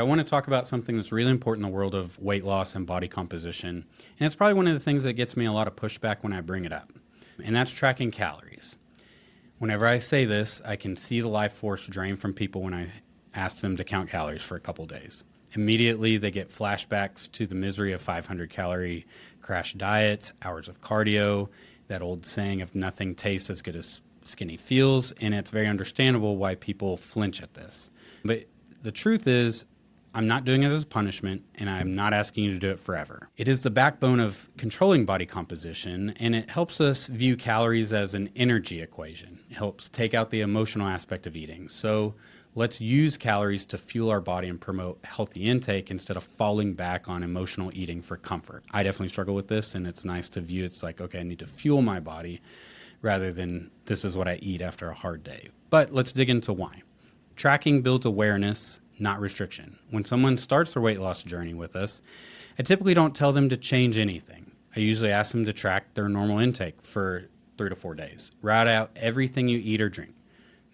I want to talk about something that's really important in the world of weight loss and body composition. And it's probably one of the things that gets me a lot of pushback when I bring it up. And that's tracking calories. Whenever I say this, I can see the life force drain from people when I ask them to count calories for a couple days. Immediately, they get flashbacks to the misery of 500 calorie crash diets, hours of cardio, that old saying of nothing tastes as good as skinny feels. And it's very understandable why people flinch at this. But the truth is, I'm not doing it as a punishment, and I'm not asking you to do it forever. It is the backbone of controlling body composition, and it helps us view calories as an energy equation. It helps take out the emotional aspect of eating. So let's use calories to fuel our body and promote healthy intake instead of falling back on emotional eating for comfort. I definitely struggle with this, and it's nice to view it's like, okay, I need to fuel my body rather than this is what I eat after a hard day. But let's dig into why. Tracking builds awareness, not restriction. When someone starts their weight loss journey with us, I typically don't tell them to change anything. I usually ask them to track their normal intake for 3 to 4 days. Write out everything you eat or drink.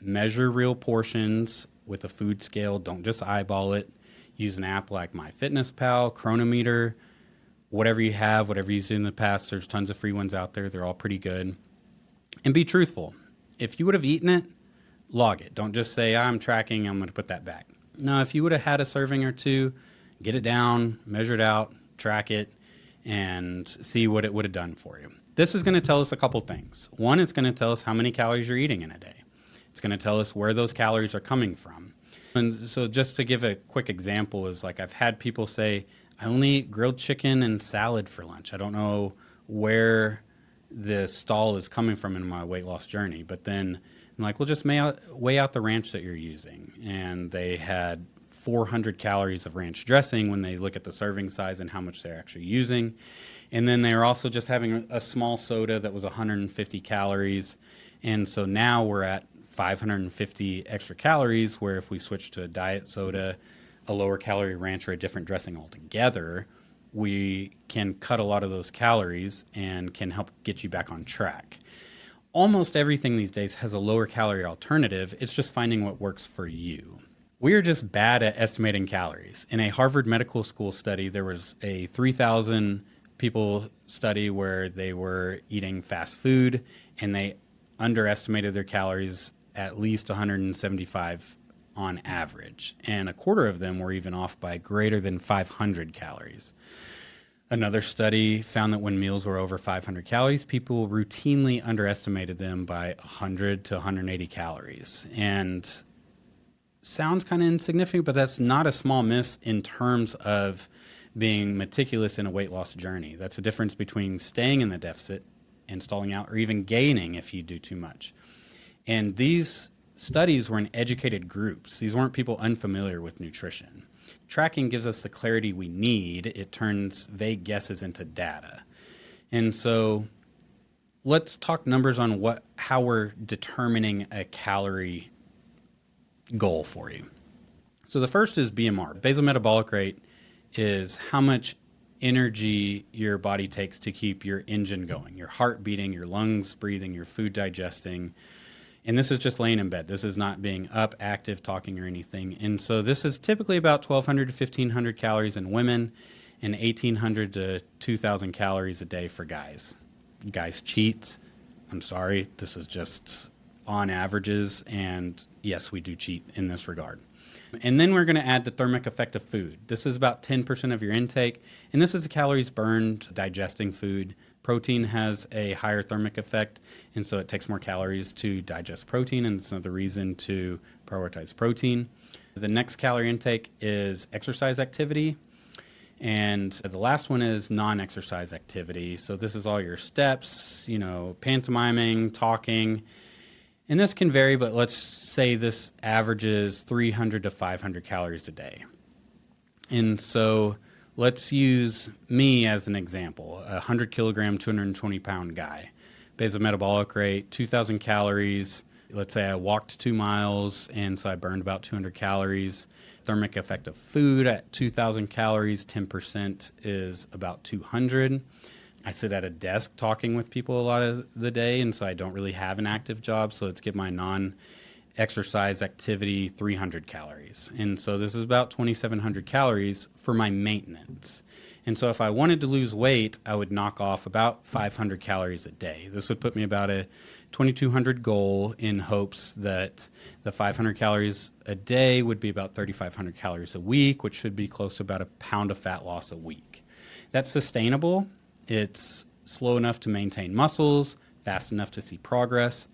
Measure real portions with a food scale. Don't just eyeball it. Use an app like MyFitnessPal, Chronometer, whatever you have, whatever you used in the past. There's tons of free ones out there. They're all pretty good. And be truthful. If you would have eaten it, log it. Don't just say, I'm tracking, I'm going to put that back. No, if you would have had a serving or two, get it down, measure it out, track it, and see what it would have done for you. This is going to tell us a couple things. One, it's going to tell us how many calories you're eating in a day. It's going to tell us where those calories are coming from. And so just to give a quick example is like I've had people say, I only eat grilled chicken and salad for lunch. I don't know where the stall is coming from in my weight loss journey. But then I'm like, well, just weigh out the ranch that you're using. And they had 400 calories of ranch dressing when they look at the serving size and how much they're actually using. And then they were also just having a small soda that was 150 calories. And so now we're at 550 extra calories, where if we switch to a diet soda, a lower calorie ranch, or a different dressing altogether, we can cut a lot of those calories and can help get you back on track. Almost everything these days has a lower calorie alternative. It's just finding what works for you. We are just bad at estimating calories. In a Harvard Medical School study, there was a 3,000 people study where they were eating fast food and they underestimated their calories at least 175 on average. And a quarter of them were even off by greater than 500 calories. Another study found that when meals were over 500 calories, people routinely underestimated them by 100 to 180 calories. And sounds kind of insignificant, but that's not a small miss in terms of being meticulous in a weight loss journey. That's the difference between staying in the deficit and stalling out, or even gaining if you do too much. And these studies were in educated groups. These weren't people unfamiliar with nutrition. Tracking gives us the clarity we need. It turns vague guesses into data. And so let's talk numbers on how we're determining a calorie goal for you. So the first is BMR. Basal metabolic rate is how much energy your body takes to keep your engine going, your heart beating, your lungs breathing, your food digesting. And this is just laying in bed. This is not being up, active, talking, or anything. And so this is typically about 1,200 to 1,500 calories in women and 1,800 to 2,000 calories a day for guys. Guys cheat. I'm sorry. This is just on averages. And yes, we do cheat in this regard. And then we're going to add the thermic effect of food. This is about 10% of your intake. And this is the calories burned digesting food. Protein has a higher thermic effect, and so it takes more calories to digest protein, and it's another reason to prioritize protein. The next calorie intake is exercise activity, and the last one is non-exercise activity. So this is all your steps, pantomiming, talking, and this can vary, but let's say this averages 300 to 500 calories a day. And so let's use me as an example, a 100 kilogram, 220 pound guy. Basal metabolic rate, 2,000 calories. Let's say I walked 2 miles, and so I burned about 200 calories. Thermic effect of food at 2,000 calories, 10% is about 200. I sit at a desk talking with people a lot of the day, and so I don't really have an active job. So let's get my exercise activity 300 calories. And so this is about 2,700 calories for my maintenance. And so if I wanted to lose weight, I would knock off about 500 calories a day. This would put me about a 2,200 goal, in hopes that the 500 calories a day would be about 3,500 calories a week, which should be close to about a pound of fat loss a week. That's sustainable. It's slow enough to maintain muscles, fast enough to see progress.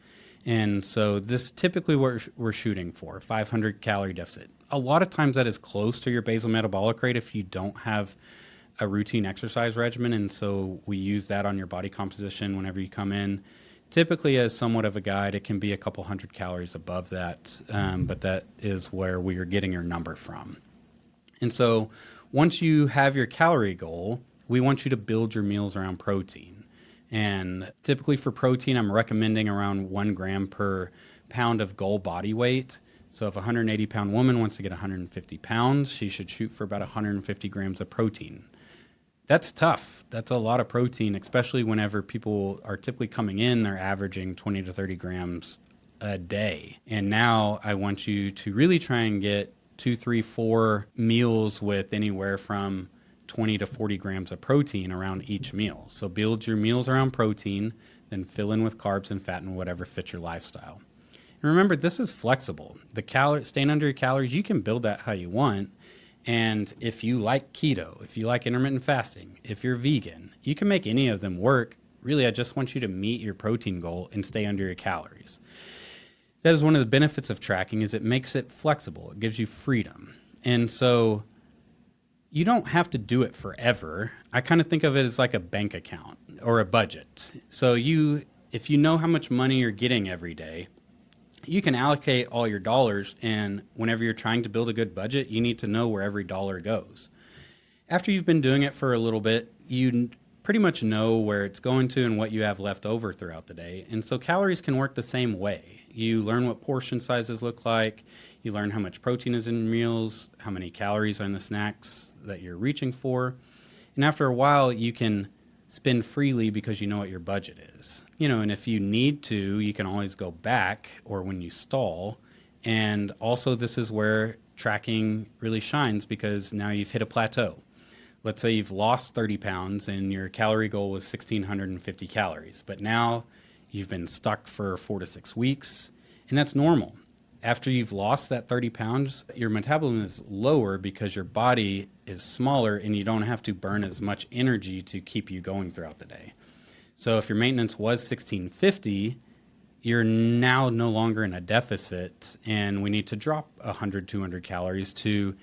And so this typically what we're shooting for, 500 calorie deficit. A lot of times that is close to your basal metabolic rate if you don't have a routine exercise regimen. And so we use that on your body composition whenever you come in. Typically, as somewhat of a guide, it can be a couple hundred calories above that, but that is where we are getting your number from. And so once you have your calorie goal, we want you to build your meals around protein. And typically for protein, I'm recommending around 1 gram per pound of goal body weight. So if a 180-pound woman wants to get 150 pounds, she should shoot for about 150 grams of protein. That's tough. That's a lot of protein, especially whenever people are typically coming in, they're averaging 20 to 30 grams a day. And now I want you to really try and get 2, 3, 4 meals with anywhere from 20 to 40 grams of protein around each meal. So build your meals around protein, then fill in with carbs and fat and whatever fits your lifestyle. And remember, this is flexible. Staying under your calories, you can build that how you want. And if you like keto, if you like intermittent fasting, if you're vegan, you can make any of them work. Really, I just want you to meet your protein goal and stay under your calories. That is one of the benefits of tracking, is it makes it flexible. It gives you freedom. And so you don't have to do it forever. I kind of think of it as like a bank account or a budget. So if you know how much money you're getting every day, you can allocate all your dollars, and whenever you're trying to build a good budget, you need to know where every dollar goes. After you've been doing it for a little bit, you pretty much know where it's going to and what you have left over throughout the day. And so calories can work the same way. You learn what portion sizes look like. You learn how much protein is in meals, how many calories are in the snacks that you're reaching for. And after a while, you can spend freely because you know what your budget is. And if you need to, you can always go back or when you stall. And also this is where tracking really shines, because now you've hit a plateau. Let's say you've lost 30 pounds and your calorie goal was 1,650 calories, but now you've been stuck for 4 to 6 weeks, and that's normal. After you've lost that 30 pounds, your metabolism is lower because your body is smaller and you don't have to burn as much energy to keep you going throughout the day. So if your maintenance was 1,650, you're now no longer in a deficit, and we need to drop 100, 200 calories to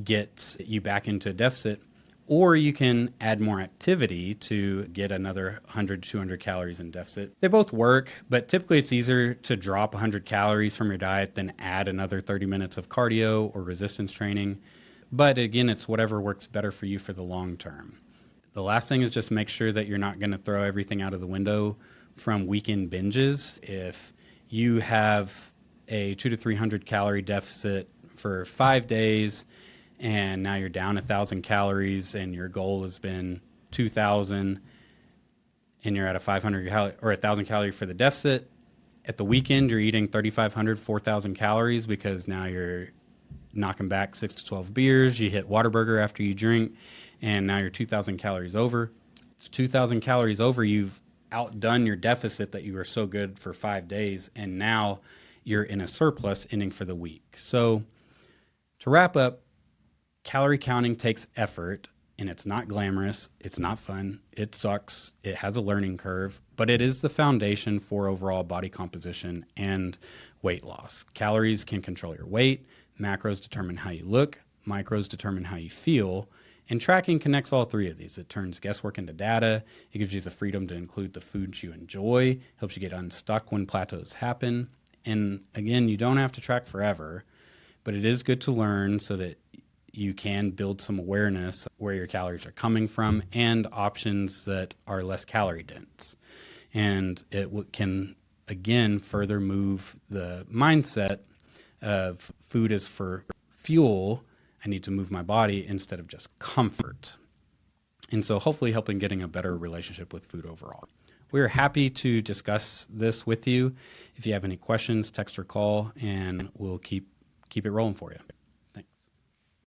get you back into a deficit. Or you can add more activity to get another 100 to 200 calories in deficit. They both work, but typically it's easier to drop 100 calories from your diet than add another 30 minutes of cardio or resistance training. But again, it's whatever works better for you for the long term. The last thing is just make sure that you're not going to throw everything out of the window from weekend binges. If you have a 200 to 300 calorie deficit for 5 days, and now you're down 1,000 calories and your goal has been 2,000, and you're at a 500 or 1,000 calorie for the deficit. At the weekend, you're eating 3,500, 4,000 calories because now you're knocking back 6 to 12 beers. You hit Whataburger after you drink, and now you're 2,000 calories over. It's 2,000 calories over. You've outdone your deficit that you were so good for 5 days, and now you're in a surplus ending for the week. So to wrap up, calorie counting takes effort, and it's not glamorous. It's not fun. It sucks. It has a learning curve, but it is the foundation for overall body composition and weight loss. Calories can control your weight. Macros determine how you look. Micros determine how you feel. And tracking connects all three of these. It turns guesswork into data. It gives you the freedom to include the foods you enjoy, helps you get unstuck when plateaus happen. And again, you don't have to track forever, but it is good to learn so that you can build some awareness where your calories are coming from and options that are less calorie dense. And it can, again, further move the mindset of food is for fuel. I need to move my body instead of just comfort. And so hopefully helping getting a better relationship with food overall. we're happy to discuss this with you. If you have any questions, text or call, and we'll keep it rolling for you.